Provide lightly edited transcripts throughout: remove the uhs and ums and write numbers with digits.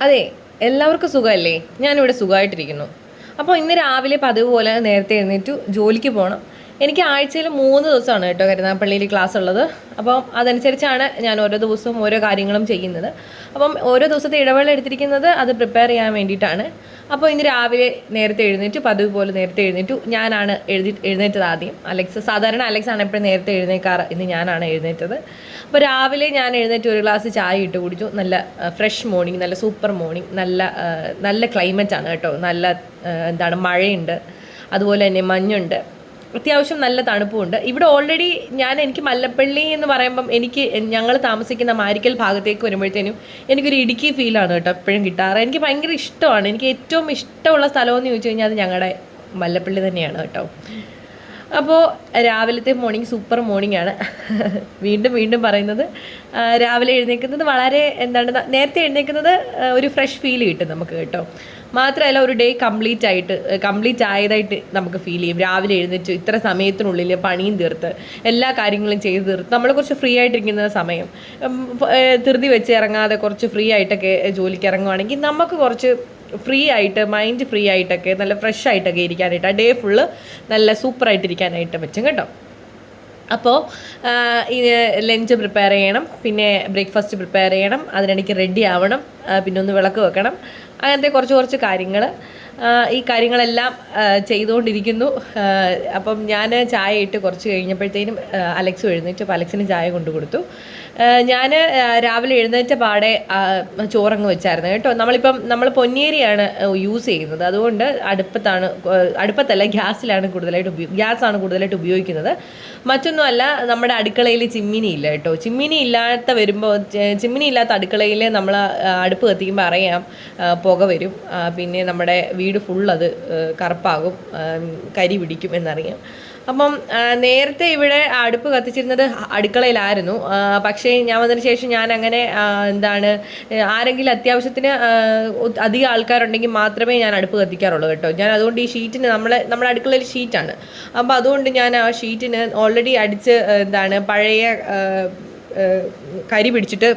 അതെ, എല്ലാവർക്കും സുഖമല്ലേ? ഞാനിവിടെ സുഖമായിട്ടിരിക്കുന്നു. അപ്പോൾ ഇന്ന് രാവിലെ പതിവ് പോലെ നേരത്തെ എഴുന്നേറ്റു ജോലിക്ക് പോകണം. എനിക്ക് ആഴ്ചയിൽ 3 ദിവസമാണ് കേട്ടോ കരുനാഗപ്പള്ളിയിൽ ക്ലാസ് ഉള്ളത്. അപ്പം അതനുസരിച്ചാണ് ഞാൻ ഓരോ ദിവസവും ഓരോ കാര്യങ്ങളും ചെയ്യുന്നത്. അപ്പം ഓരോ ദിവസത്തെ ഇടവേള എടുത്തിരിക്കുന്നത് അത് പ്രിപ്പയർ ചെയ്യാൻ വേണ്ടിയിട്ടാണ്. അപ്പോൾ ഇന്ന് രാവിലെ നേരത്തെ എഴുന്നേറ്റു, പതിവ് പോലെ നേരത്തെ എഴുന്നേറ്റു. ഞാനാണ് എഴുന്നേറ്റത് ആദ്യം. സാധാരണ അലക്സ് ആണ് എപ്പോഴും നേരത്തെ എഴുന്നേക്കാറ്. ഇന്ന് ഞാനാണ് എഴുന്നേറ്റത്. അപ്പോൾ രാവിലെ ഞാൻ എഴുന്നേറ്റ് ഒരു ഗ്ലാസ് ചായ ഇട്ട് കുടിച്ചു. നല്ല ഫ്രഷ് മോർണിംഗ്, നല്ല സൂപ്പർ മോർണിംഗ്, നല്ല ക്ലൈമറ്റാണ് കേട്ടോ. നല്ല മഴയുണ്ട്, അതുപോലെ തന്നെ മഞ്ഞുണ്ട്, അത്യാവശ്യം നല്ല തണുപ്പുമുണ്ട് ഇവിടെ. ഓൾറെഡി എനിക്ക് മല്ലപ്പള്ളി എന്ന് പറയുമ്പം ഞങ്ങൾ താമസിക്കുന്ന മാരിക്കൽ ഭാഗത്തേക്ക് വരുമ്പോഴത്തേനും എനിക്കൊരു ഇടുക്കി ഫീലാണ് കേട്ടോ എപ്പോഴും കിട്ടാറ്. എനിക്ക് ഭയങ്കര ഇഷ്ടമാണ്. എനിക്ക് ഏറ്റവും ഇഷ്ടമുള്ള സ്ഥലമെന്ന് ചോദിച്ചു കഴിഞ്ഞാൽ അത് ഞങ്ങളുടെ മല്ലപ്പള്ളി തന്നെയാണ് കേട്ടോ. അപ്പോൾ രാവിലത്തെ മോർണിംഗ് സൂപ്പർ മോർണിംഗ് ആണ്. വീണ്ടും വീണ്ടും പറയുന്നത്, രാവിലെ എഴുന്നേൽക്കുന്നത് വളരെ നേരത്തെ എഴുന്നേൽക്കുന്നത് ഒരു ഫ്രഷ് ഫീൽ കിട്ടും നമുക്ക് കേട്ടോ. മാത്രമല്ല ഒരു ഡേ കംപ്ലീറ്റ് ആയതായിട്ട് നമുക്ക് ഫീൽ ചെയ്യും. രാവിലെ എഴുന്നേറ്റ് ഇത്ര സമയത്തിനുള്ളിൽ പണിയും തീർത്ത് എല്ലാ കാര്യങ്ങളും ചെയ്ത് തീർത്ത് നമ്മൾ കുറച്ച് ഫ്രീ ആയിട്ടിരിക്കുന്ന സമയം, ധൃതി വെച്ച് ഇറങ്ങാതെ കുറച്ച് ഫ്രീ ആയിട്ടൊക്കെ ജോലിക്ക് ഇറങ്ങുവാണെങ്കിൽ നമുക്ക് കുറച്ച് ഫ്രീ ആയിട്ട്, മൈൻഡ് ഫ്രീ ആയിട്ടൊക്കെ നല്ല ഫ്രഷ് ആയിട്ടൊക്കെ ഇരിക്കാനായിട്ട്, ആ ഡേ ഫുള്ള് നല്ല സൂപ്പറായിട്ടിരിക്കാനായിട്ട് പറ്റും കേട്ടോ. അപ്പോൾ ലഞ്ച് പ്രിപ്പയർ ചെയ്യണം, പിന്നെ ബ്രേക്ക്ഫാസ്റ്റ് പ്രിപ്പയർ ചെയ്യണം, അതിനിടയ്ക്ക് റെഡി ആവണം, പിന്നെ ഒന്ന് വിളക്ക് വെക്കണം, അങ്ങനത്തെ കുറച്ച് കാര്യങ്ങൾ. ഈ കാര്യങ്ങളെല്ലാം ചെയ്തുകൊണ്ടിരിക്കുന്നു. അപ്പം ഞാൻ ചായ ഇട്ട് കുറച്ച് കഴിഞ്ഞപ്പോഴത്തേനും അലക്സും എഴുന്നേറ്റ്. അപ്പോൾ അലക്സിന് ചായ കൊണ്ടു കൊടുത്തു. ഞാൻ രാവിലെ എഴുന്നേറ്റ പാടെ ചോറങ്ങ് വെച്ചായിരുന്നു കേട്ടോ. നമ്മൾ പൊന്നിയേരിയാണ് യൂസ് ചെയ്യുന്നത്, അതുകൊണ്ട് അടുപ്പത്തല്ല ഗ്യാസാണ് കൂടുതലായിട്ട് ഉപയോഗിക്കുന്നത്. മറ്റൊന്നുമല്ല, നമ്മുടെ അടുക്കളയിൽ ചിമ്മിനി ഇല്ല കേട്ടോ. ചിമ്മിനി ഇല്ലാത്ത അടുക്കളയിൽ നമ്മൾ അടുപ്പ് കത്തിക്കുമ്പോൾ അറിയാം പുക വരും, പിന്നെ നമ്മുടെ വീട് ഫുൾ അത് കറുപ്പാകും, കരി പിടിക്കും എന്നറിയാം. അപ്പം നേരത്തെ ഇവിടെ അടുപ്പ് കത്തിച്ചിരുന്നത് അടുക്കളയിലായിരുന്നു. പക്ഷേ ഞാൻ വന്നതിന് ശേഷം ഞാൻ അങ്ങനെ ആരെങ്കിലും അത്യാവശ്യത്തിന് അധികം ആൾക്കാരുണ്ടെങ്കിൽ മാത്രമേ ഞാൻ അടുപ്പ് കത്തിക്കാറുള്ളൂ കേട്ടോ. ഞാൻ അതുകൊണ്ട് ഈ ഷീറ്റിന് നമ്മുടെ അടുക്കളയിൽ ഷീറ്റാണ്. അപ്പോൾ അതുകൊണ്ട് ഞാൻ ആ ഷീറ്റിന് ഓൾറെഡി അടിച്ച് പഴയ കരി പിടിച്ചിട്ട്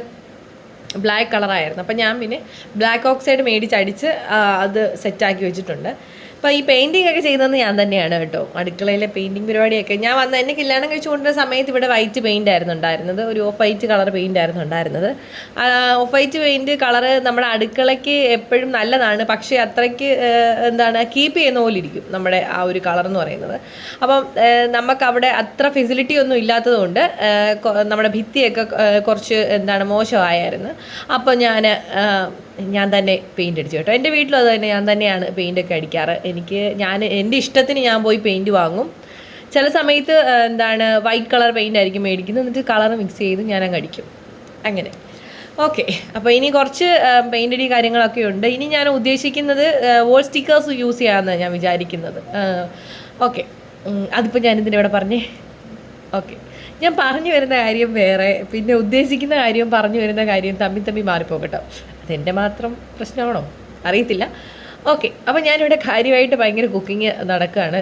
ബ്ലാക്ക് കളറായിരുന്നു. അപ്പം ഞാൻ പിന്നെ ബ്ലാക്ക് ഓക്സൈഡ് മേടിച്ചടിച്ച് അത് സെറ്റാക്കി വെച്ചിട്ടുണ്ട്. അപ്പോൾ ഈ പെയിൻറ്റിംഗ് ഒക്കെ ചെയ്തതെന്ന് ഞാൻ തന്നെയാണ് കേട്ടോ. അടുക്കളയിലെ പെയിൻറ്റിങ് പരിപാടിയൊക്കെ എന്നെ കല്യാണം കഴിച്ചു കൊണ്ടുവരുന്ന സമയത്ത് ഇവിടെ വൈറ്റ് പെയിൻ്റ് ആയിരുന്നു ഉണ്ടായിരുന്നത്, ഒരു ഓഫ് വൈറ്റ് കളർ പെയിൻ്റ് ആയിരുന്നു ഉണ്ടായിരുന്നത്. ഓഫ് വൈറ്റ് പെയിൻറ്റ് കളറ് നമ്മുടെ അടുക്കളയ്ക്ക് എപ്പോഴും നല്ലതാണ്, പക്ഷേ അത്രയ്ക്ക് കീപ്പ് ചെയ്യുന്ന പോലെ ഇരിക്കും നമ്മുടെ ആ ഒരു കളർ എന്ന് പറയുന്നത്. അപ്പം നമുക്കവിടെ അത്ര ഫെസിലിറ്റി ഒന്നും ഇല്ലാത്തതുകൊണ്ട് നമ്മുടെ ഭിത്തിയൊക്കെ കുറച്ച് മോശമായിരുന്നു. അപ്പോൾ ഞാൻ തന്നെ പെയിൻ്റ് അടിച്ചു കേട്ടോ. എൻ്റെ വീട്ടിലും അത് തന്നെ, ഞാൻ തന്നെയാണ് പെയിൻ്റൊക്കെ അടിക്കാറ്. എൻ്റെ ഇഷ്ടത്തിന് ഞാൻ പോയി പെയിൻറ്റ് വാങ്ങും. ചില സമയത്ത് വൈറ്റ് കളർ പെയിൻ്റ് ആയിരിക്കും മേടിക്കുന്നത്, എന്നിട്ട് കളർ മിക്സ് ചെയ്ത് ഞാനങ്ങ് അടിക്കും. അങ്ങനെ ഓക്കെ. അപ്പോൾ ഇനി കുറച്ച് പെയിൻ്റ് അടി കാര്യങ്ങളൊക്കെ ഉണ്ട്. ഇനി ഞാൻ ഉദ്ദേശിക്കുന്നത് വോൾ സ്റ്റിക്കേഴ്സ് യൂസ് ചെയ്യാമെന്നാണ് ഞാൻ വിചാരിക്കുന്നത്. ഓക്കെ, അതിപ്പോൾ ഞാനിതിനിവിടെ പറഞ്ഞേ. ഓക്കെ, ഞാൻ പറഞ്ഞു വരുന്ന കാര്യം വേറെ, പിന്നെ ഉദ്ദേശിക്കുന്ന കാര്യം പറഞ്ഞു വരുന്ന കാര്യം തമ്മി മാറിപ്പോകട്ടോ. അതെൻ്റെ മാത്രം പ്രശ്നമാണോ അറിയത്തില്ല. ഓക്കെ, അപ്പോൾ ഞാനിവിടെ കാര്യമായിട്ട് ഭയങ്കര കുക്കിങ് നടക്കുകയാണ്.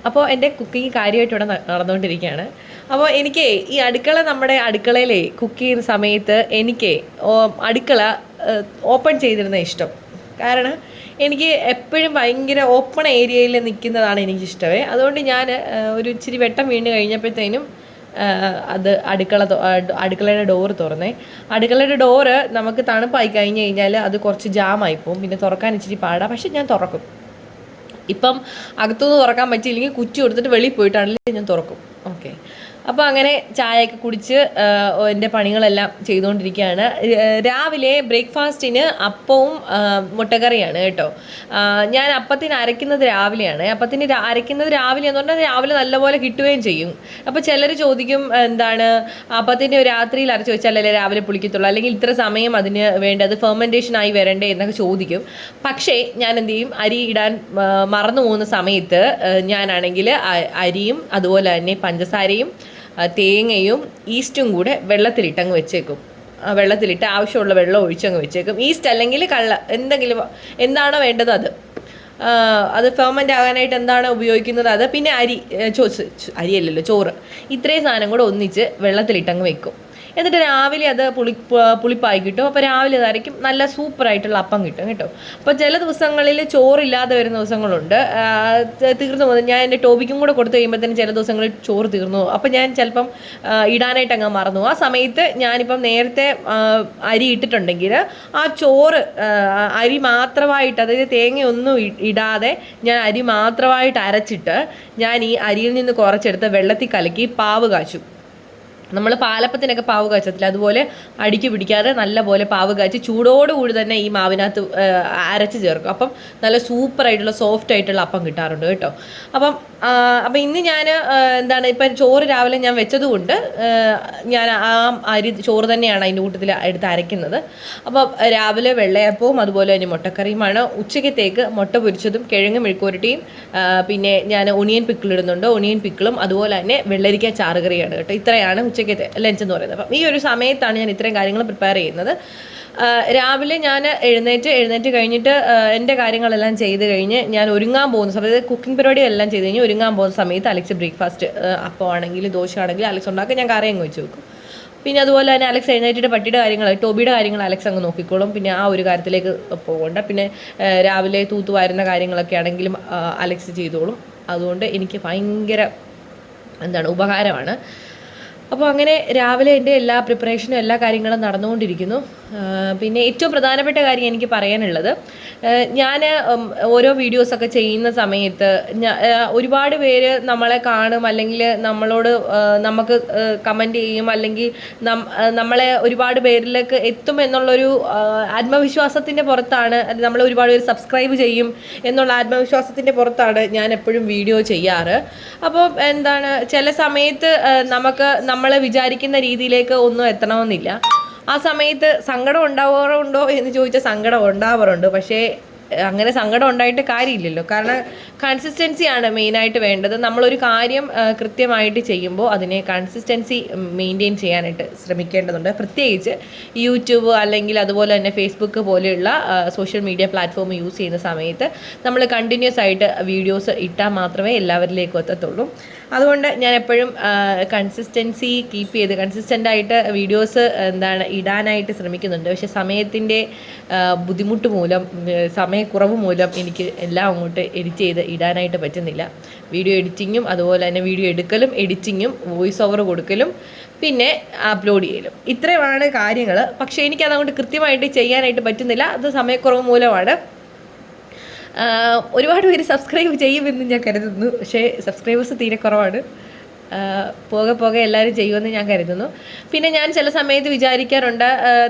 അപ്പോൾ എൻ്റെ കുക്കിങ് കാര്യമായിട്ട് ഇവിടെ നടന്നുകൊണ്ടിരിക്കുകയാണ്. അപ്പോൾ ഈ നമ്മുടെ അടുക്കളയിലെ കുക്ക് ചെയ്യുന്ന സമയത്ത് അടുക്കള ഓപ്പൺ ചെയ്തിരുന്ന ഇഷ്ടം. കാരണം എനിക്ക് എപ്പോഴും ഭയങ്കര ഓപ്പൺ ഏരിയയിൽ നിൽക്കുന്നതാണ് എനിക്കിഷ്ടമേ. അതുകൊണ്ട് ഞാൻ ഒരു ഇച്ചിരി വെട്ടം വീണ് കഴിഞ്ഞപ്പോഴത്തേനും അത് അടുക്കളയുടെ ഡോറ് തുറന്നേ. അടുക്കളയുടെ ഡോറ് നമുക്ക് തണുപ്പായി കഴിഞ്ഞ് കഴിഞ്ഞാൽ അത് കുറച്ച് ജാമായിപ്പോവും, പിന്നെ തുറക്കാൻ ഇച്ചിരി പാടാണ്. പക്ഷെ ഞാൻ തുറക്കും. ഇപ്പം അകത്തുനിന്ന് തുറക്കാൻ പറ്റിയില്ലെങ്കിൽ കുറ്റി കൊടുത്തിട്ട് വെളിയിൽ പോയിട്ടാണെങ്കിലും ഞാൻ തുറക്കും. ഓക്കെ, അപ്പോൾ അങ്ങനെ ചായയൊക്കെ കുടിച്ച് എൻ്റെ പണികളെല്ലാം ചെയ്തുകൊണ്ടിരിക്കുകയാണ്. രാവിലെ ബ്രേക്ക്ഫാസ്റ്റിന് അപ്പവും മുട്ടക്കറിയാണ് കേട്ടോ. ഞാൻ അപ്പത്തിന് അരയ്ക്കുന്നത് രാവിലെയാണ്. അരയ്ക്കുന്നത് രാവിലെ എന്ന് പറഞ്ഞാൽ രാവിലെ നല്ലപോലെ കിട്ടുകയും ചെയ്യും. അപ്പോൾ ചിലർ ചോദിക്കും, അപ്പത്തിന് രാത്രിയിൽ അരച്ച് വെച്ചാലല്ലേ രാവിലെ പുളിക്കത്തുള്ളൂ, അല്ലെങ്കിൽ ഇത്ര സമയം അതിന് വേണ്ടത് ഫെർമെൻറ്റേഷനായി വരണ്ടേ എന്നൊക്കെ ചോദിക്കും. പക്ഷേ ഞാൻ എന്ത് ചെയ്യും, അരി ഇടാൻ മറന്നു പോകുന്ന സമയത്ത് ഞാനാണെങ്കിൽ അരിയും അതുപോലെ തന്നെ പഞ്ചസാരയും തേങ്ങയും ഈസ്റ്റും കൂടെ വെള്ളത്തിലിട്ടങ്ങ് വെച്ചേക്കും. വെള്ളത്തിലിട്ട് ആവശ്യമുള്ള വെള്ളം ഒഴിച്ചങ്ങ് വെച്ചേക്കും. ഈസ്റ്റ് അല്ലെങ്കിൽ എന്താണോ വേണ്ടത് അത് ഫെർമെൻ്റ് ആകാനായിട്ട് എന്താണോ ഉപയോഗിക്കുന്നത് അത്, പിന്നെ അരിയല്ലല്ലോ ചോറ്, ഇത്രയും സാധനം കൂടെ ഒന്നിച്ച് വെള്ളത്തിലിട്ടങ്ങ് വെക്കും. എന്നിട്ട് രാവിലെ അത് പുളിപ്പായി കിട്ടും. അപ്പോൾ രാവിലെ അതായിരിക്കും നല്ല സൂപ്പറായിട്ടുള്ള അപ്പം കിട്ടും കേട്ടോ. അപ്പോൾ ചില ദിവസങ്ങളിൽ ചോറില്ലാതെ വരുന്ന ദിവസങ്ങളുണ്ട്. തീർന്നു പോകുന്നത് ഞാൻ എൻ്റെ ടോബിക്കും കൂടെ കൊടുത്തു കഴിയുമ്പോഴത്തേനും ചില ദിവസങ്ങളിൽ ചോറ് തീർന്നു പോകും. അപ്പോൾ ഞാൻ ചിലപ്പം ഇടാനായിട്ട് അങ്ങ് മറന്നു. ആ സമയത്ത് ഞാനിപ്പം നേരത്തെ അരി ഇട്ടിട്ടുണ്ടെങ്കിൽ ആ ചോറ് അരി മാത്രമായിട്ട്, അതായത് തേങ്ങയൊന്നും ഇടാതെ ഞാൻ അരി മാത്രമായിട്ട് അരച്ചിട്ട് ഞാൻ ഈ അരിയിൽ നിന്ന് കുറച്ചെടുത്ത് വെള്ളത്തിൽ കലക്കി പാവ് കാച്ചും. നമ്മൾ പാലപ്പത്തിനൊക്കെ പാവ് കാച്ചത്തില്ല, അതുപോലെ അടിക്ക് പിടിക്കാതെ നല്ല പോലെ പാവ് കാച്ചി ചൂടോടുകൂടി തന്നെ ഈ മാവിനകത്ത് അരച്ച് ചേർക്കും. അപ്പം നല്ല സൂപ്പറായിട്ടുള്ള സോഫ്റ്റ് ആയിട്ടുള്ള അപ്പം കിട്ടാറുണ്ട് കേട്ടോ. അപ്പം ഇന്ന് ഞാൻ ഇപ്പം ചോറ് രാവിലെ ഞാൻ വെച്ചതുകൊണ്ട് ഞാൻ ആ ചോറ് തന്നെയാണ് അതിൻ്റെ കൂട്ടത്തിൽ എടുത്ത് അരയ്ക്കുന്നത്. അപ്പോൾ രാവിലെ വെള്ളയപ്പവും അതുപോലെ തന്നെ മുട്ടക്കറിയുമാണ്. ഉച്ചക്കത്തേക്ക് മുട്ട പൊരിച്ചതും കിഴങ്ങ് മെഴുക്കുവരട്ടിയും പിന്നെ ഞാൻ ഒണിയൻ പിക്കിൾ ഇടുന്നുണ്ട്. ഒണിയൻ പിക്കിളും അതുപോലെ തന്നെ വെള്ളരിക്ക ചാറുകറിയാണ് കേട്ടോ. ഇത്രയാണ് ഉച്ചക്കത്തെ ലഞ്ച് എന്ന് പറയുന്നത്. അപ്പം ഈ ഒരു സമയത്താണ് ഞാൻ ഇത്രയും കാര്യങ്ങൾ പ്രിപ്പയർ ചെയ്യുന്നത്. രാവിലെ ഞാൻ എഴുന്നേറ്റ് കഴിഞ്ഞിട്ട് എൻ്റെ കാര്യങ്ങളെല്ലാം ചെയ്ത് കഴിഞ്ഞ് ഞാൻ ഒരുങ്ങാൻ പോകുന്ന സമയത്ത് കുക്കിംഗ് പരിപാടി എല്ലാം ചെയ്ത് കഴിഞ്ഞ് ഒരുങ്ങാൻ പോകുന്ന സമയത്ത് അലക്സ് ബ്രേക്ക്ഫാസ്റ്റ് അപ്പോൾ ആണെങ്കിൽ ദോശ ആണെങ്കിൽ അലക്സ് ഉണ്ടാക്കുക, ഞാൻ കറി അങ്ങ് വെച്ച് വെക്കും. പിന്നെ അതുപോലെ തന്നെ അലക്സ് എഴുന്നേറ്റിട്ട് പട്ടിയുടെ കാര്യങ്ങൾ ടോബിയുടെ കാര്യങ്ങൾ അലക്സ് അങ്ങ് നോക്കിക്കോളും. പിന്നെ ആ ഒരു കാര്യത്തിലേക്ക് പോകണ്ട. പിന്നെ രാവിലെ തൂത്തുവാരുന്ന കാര്യങ്ങളൊക്കെ ആണെങ്കിലും അലക്സ് ചെയ്തോളും. അതുകൊണ്ട് എനിക്ക് ഭയങ്കര ഉപകാരമാണ്. അപ്പോൾ അങ്ങനെ രാവിലെ എൻ്റെ എല്ലാ പ്രിപ്പറേഷനും എല്ലാ കാര്യങ്ങളും നടന്നുകൊണ്ടിരിക്കുന്നു. പിന്നെ ഏറ്റവും പ്രധാനപ്പെട്ട കാര്യം എനിക്ക് പറയാനുള്ളത്, ഞാൻ ഓരോ വീഡിയോസൊക്കെ ചെയ്യുന്ന സമയത്ത് ഒരുപാട് പേര് നമ്മളെ കാണും, അല്ലെങ്കിൽ നമുക്ക് കമൻറ്റ് ചെയ്യും, അല്ലെങ്കിൽ നമ്മളെ ഒരുപാട് പേരിലേക്ക് എത്തും എന്നുള്ളൊരു ആത്മവിശ്വാസത്തിൻ്റെ പുറത്താണ്, നമ്മളെ ഒരുപാട് പേര് സബ്സ്ക്രൈബ് ചെയ്യും എന്നുള്ള ആത്മവിശ്വാസത്തിൻ്റെ പുറത്താണ് ഞാൻ എപ്പോഴും വീഡിയോ ചെയ്യാറ്. അപ്പോൾ ചില സമയത്ത് നമുക്ക് നമ്മൾ വിചാരിക്കുന്ന രീതിയിലേക്ക് ഒന്നും എത്തണമെന്നില്ല. ആ സമയത്ത് സങ്കടം ഉണ്ടാവാറുണ്ടോ എന്ന് ചോദിച്ചാൽ സങ്കടം ഉണ്ടാവാറുണ്ട്. പക്ഷേ അങ്ങനെ സങ്കടം ഉണ്ടായിട്ട് കാര്യമില്ലല്ലോ. കാരണം കൺസിസ്റ്റൻസിയാണ് മെയിനായിട്ട് വേണ്ടത്. നമ്മളൊരു കാര്യം കൃത്യമായിട്ട് ചെയ്യുമ്പോൾ അതിനെ കൺസിസ്റ്റൻസി മെയിൻറ്റെയിൻ ചെയ്യാനായിട്ട് ശ്രമിക്കേണ്ടതുണ്ട്. പ്രത്യേകിച്ച് യൂട്യൂബ് അല്ലെങ്കിൽ അതുപോലെ തന്നെ ഫേസ്ബുക്ക് പോലെയുള്ള സോഷ്യൽ മീഡിയ പ്ലാറ്റ്ഫോം യൂസ് ചെയ്യുന്ന സമയത്ത് നമ്മൾ കണ്ടിന്യൂസ് ആയിട്ട് വീഡിയോസ് ഇട്ടാൽ മാത്രമേ എല്ലാവരിലേക്കും എത്തത്തുള്ളൂ. അതുകൊണ്ട് ഞാൻ എപ്പോഴും കൺസിസ്റ്റൻസി കീപ്പ് ചെയ്ത് കൺസിസ്റ്റൻ്റായിട്ട് വീഡിയോസ് ഇടാനായിട്ട് ശ്രമിക്കുന്നുണ്ട്. പക്ഷേ സമയത്തിൻ്റെ ബുദ്ധിമുട്ട് മൂലം, സമയക്കുറവ് മൂലം എനിക്ക് എല്ലാം അങ്ങോട്ട് എഡിറ്റ് ചെയ്ത് ഇടാനായിട്ട് പറ്റുന്നില്ല. വീഡിയോ എഡിറ്റിങ്ങും അതുപോലെ തന്നെ വീഡിയോ എടുക്കലും എഡിറ്റിങ്ങും വോയിസ് ഓവർ കൊടുക്കലും പിന്നെ അപ്ലോഡ് ചെയ്യലും, ഇത്രയുമാണ് കാര്യങ്ങൾ. പക്ഷേ എനിക്കതങ്ങോട്ട് കൃത്യമായിട്ട് ചെയ്യാനായിട്ട് പറ്റുന്നില്ല. അത് സമയക്കുറവ് മൂലമാണ്. ഒരുപാട് പേര് സബ്സ്ക്രൈബ് ചെയ്യുമെന്ന് ഞാൻ കരുതുന്നു. പക്ഷേ സബ്സ്ക്രൈബേഴ്സ് തീരെ കുറവാണ്. പോകെ എല്ലാവരും ചെയ്യുമെന്ന് ഞാൻ കരുതുന്നു. പിന്നെ ഞാൻ ചില സമയത്ത് വിചാരിക്കാറുണ്ട്,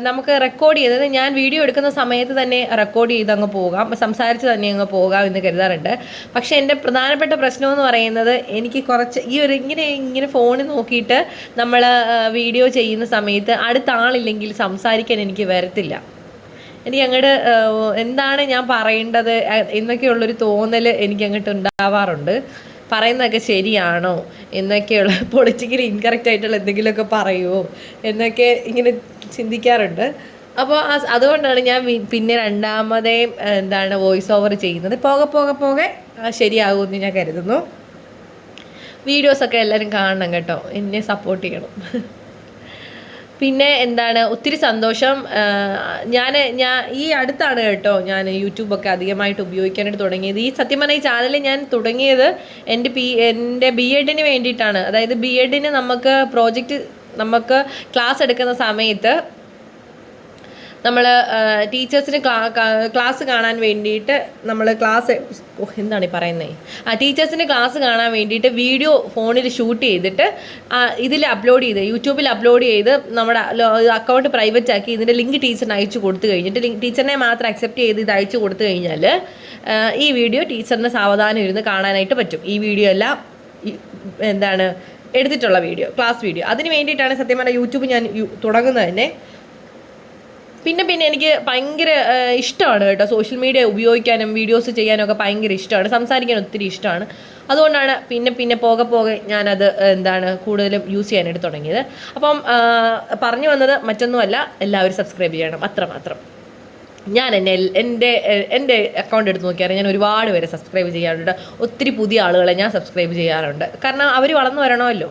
നമുക്ക് റെക്കോർഡ് ചെയ്തത് ഞാൻ വീഡിയോ എടുക്കുന്ന സമയത്ത് തന്നെ റെക്കോർഡ് ചെയ്ത് അങ്ങ് പോകാം, സംസാരിച്ച് തന്നെ അങ്ങ് പോകാം എന്ന് കരുതാറുണ്ട്. പക്ഷേ എൻ്റെ പ്രധാനപ്പെട്ട പ്രശ്നമെന്ന് പറയുന്നത്, എനിക്ക് കുറച്ച് ഇങ്ങനെ ഫോണിൽ നോക്കിയിട്ട് നമ്മൾ വീഡിയോ ചെയ്യുന്ന സമയത്ത് അടുത്ത ആളില്ലെങ്കിൽ സംസാരിക്കാൻ എനിക്ക് വരത്തില്ല. എനിക്ക് അങ്ങോട്ട് എന്താണ് ഞാൻ പറയേണ്ടത് എന്നൊക്കെയുള്ളൊരു തോന്നൽ എനിക്ക് അങ്ങോട്ട് ഉണ്ടാവാറുണ്ട്. പറയുന്നതൊക്കെ ശരിയാണോ എന്നൊക്കെയുള്ള പൊളിറ്റിക്കലി ഇൻകറക്റ്റ് ആയിട്ടുള്ള എന്തെങ്കിലുമൊക്കെ പറയുമോ എന്നൊക്കെ ഇങ്ങനെ ചിന്തിക്കാറുണ്ട്. അപ്പോൾ അതുകൊണ്ടാണ് ഞാൻ പിന്നെ രണ്ടാമതേയും വോയിസ് ഓവർ ചെയ്യുന്നത്. പോകെ ശരിയാകുമെന്ന് ഞാൻ കരുതുന്നു. വീഡിയോസൊക്കെ എല്ലാവരും കാണണം കേട്ടോ, എന്നെ സപ്പോർട്ട് ചെയ്യണം. പിന്നെ ഒത്തിരി സന്തോഷം. ഞാൻ ഈ അടുത്താണ് കേട്ടോ ഞാൻ യൂട്യൂബൊക്കെ അധികമായിട്ട് ഉപയോഗിക്കാനായിട്ട് തുടങ്ങിയത്. സത്യം പറഞ്ഞാൽ ഈ ചാനൽ ഞാൻ തുടങ്ങിയത് എൻ്റെ BEdന് വേണ്ടിയിട്ടാണ്. അതായത് BEdന് നമുക്ക് ക്ലാസ് എടുക്കുന്ന സമയത്ത് നമ്മൾ ടീച്ചേഴ്സിന് ക്ലാസ് കാണാൻ വേണ്ടിയിട്ട് ടീച്ചേഴ്സിന് ക്ലാസ് കാണാൻ വേണ്ടിയിട്ട് വീഡിയോ ഫോണിൽ ഷൂട്ട് ചെയ്തിട്ട് ഇതിൽ അപ്ലോഡ് ചെയ്ത് യൂട്യൂബിൽ അപ്ലോഡ് ചെയ്ത് നമ്മുടെ അക്കൗണ്ട് പ്രൈവറ്റ് ആക്കി ഇതിൻ്റെ ലിങ്ക് ടീച്ചറിന് അയച്ചു കൊടുത്തു കഴിഞ്ഞിട്ട് ടീച്ചറിനെ മാത്രം അക്സെപ്റ്റ് ചെയ്ത് ഇത് അയച്ചു കൊടുത്തു കഴിഞ്ഞാൽ ഈ വീഡിയോ ടീച്ചറിന് സാവധാനം ഇരുന്ന് കാണാനായിട്ട് പറ്റും. ഈ വീഡിയോ എല്ലാം എടുത്തിട്ടുള്ള ക്ലാസ് വീഡിയോ. അതിന് വേണ്ടിയിട്ടാണ് സത്യം പറഞ്ഞാൽ യൂട്യൂബ് ഞാൻ തുടങ്ങുന്നത് തന്നെ. പിന്നെ എനിക്ക് ഭയങ്കര ഇഷ്ടമാണ് കേട്ടോ സോഷ്യൽ മീഡിയ ഉപയോഗിക്കാനും വീഡിയോസ് ചെയ്യാനും ഒക്കെ ഭയങ്കര ഇഷ്ടമാണ്. സംസാരിക്കാൻ ഒത്തിരി ഇഷ്ടമാണ്. അതുകൊണ്ടാണ് പിന്നെ പോകെ ഞാനത് കൂടുതലും യൂസ് ചെയ്യാനായിട്ട് തുടങ്ങിയത്. അപ്പം പറഞ്ഞു വന്നത് മറ്റൊന്നുമല്ല, എല്ലാവരും സബ്സ്ക്രൈബ് ചെയ്യണം, അത്രമാത്രം. ഞാൻ എൻ്റെ അക്കൗണ്ട് എടുത്ത് നോക്കിയാൽ ഞാൻ ഒരുപാട് പേരെ സബ്സ്ക്രൈബ് ചെയ്യാറുണ്ട്. ഒത്തിരി പുതിയ ആളുകളെ ഞാൻ സബ്സ്ക്രൈബ് ചെയ്യാറുണ്ട്. കാരണം അവർ വളർന്നു വരണമല്ലോ.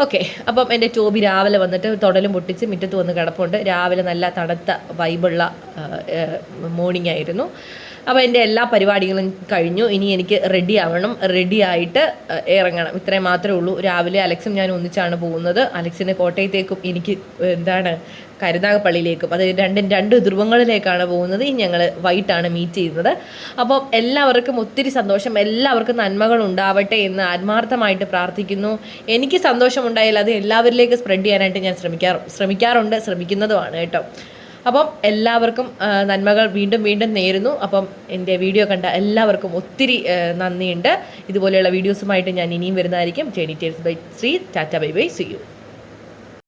ഓക്കെ, അപ്പം എൻ്റെ ടോബി രാവിലെ വന്നിട്ട് തൊടലും പൊട്ടിച്ച് മുറ്റത്ത് വന്ന് കിടപ്പുണ്ട്. രാവിലെ നല്ല തണുത്ത വൈബുള്ള മോർണിംഗ് ആയിരുന്നു. അപ്പോൾ എൻ്റെ എല്ലാ പരിപാടികളും കഴിഞ്ഞു. ഇനി എനിക്ക് റെഡി ആവണം, റെഡി ആയിട്ട് ഇറങ്ങണം. ഇത്രയും മാത്രമേ ഉള്ളൂ. രാവിലെ അലക്സും ഞാൻ ഒന്നിച്ചാണ് പോകുന്നത്. അലക്സിന് കോട്ടയത്തേക്കും എനിക്ക് കരുനാഗപ്പള്ളിയിലേക്കും, അത് രണ്ട് ധ്രുവങ്ങളിലേക്കാണ് പോകുന്നത്. ഇനി ഞങ്ങൾ വൈകിട്ടാണ് മീറ്റ് ചെയ്യുന്നത്. അപ്പോൾ എല്ലാവർക്കും ഒത്തിരി സന്തോഷം, എല്ലാവർക്കും നന്മകൾ ഉണ്ടാവട്ടെ എന്ന് ആത്മാർത്ഥമായിട്ട് പ്രാർത്ഥിക്കുന്നു. എനിക്ക് സന്തോഷമുണ്ടായാൽ അത് എല്ലാവരിലേക്ക് സ്പ്രെഡ് ചെയ്യാനായിട്ട് ഞാൻ ശ്രമിക്കാറുണ്ട്, ശ്രമിക്കുന്നതുമാണ് കേട്ടോ. അപ്പം എല്ലാവർക്കും നന്മകൾ വീണ്ടും വീണ്ടും നേരുന്നു. അപ്പം എൻ്റെ വീഡിയോ കണ്ട എല്ലാവർക്കും ഒത്തിരി നന്ദിയുണ്ട്. ഇതുപോലെയുള്ള വീഡിയോസുമായിട്ട് ഞാൻ ഇനിയും വരുന്നതായിരിക്കും. Journey tales by Sree. Tata, bye bye, see U.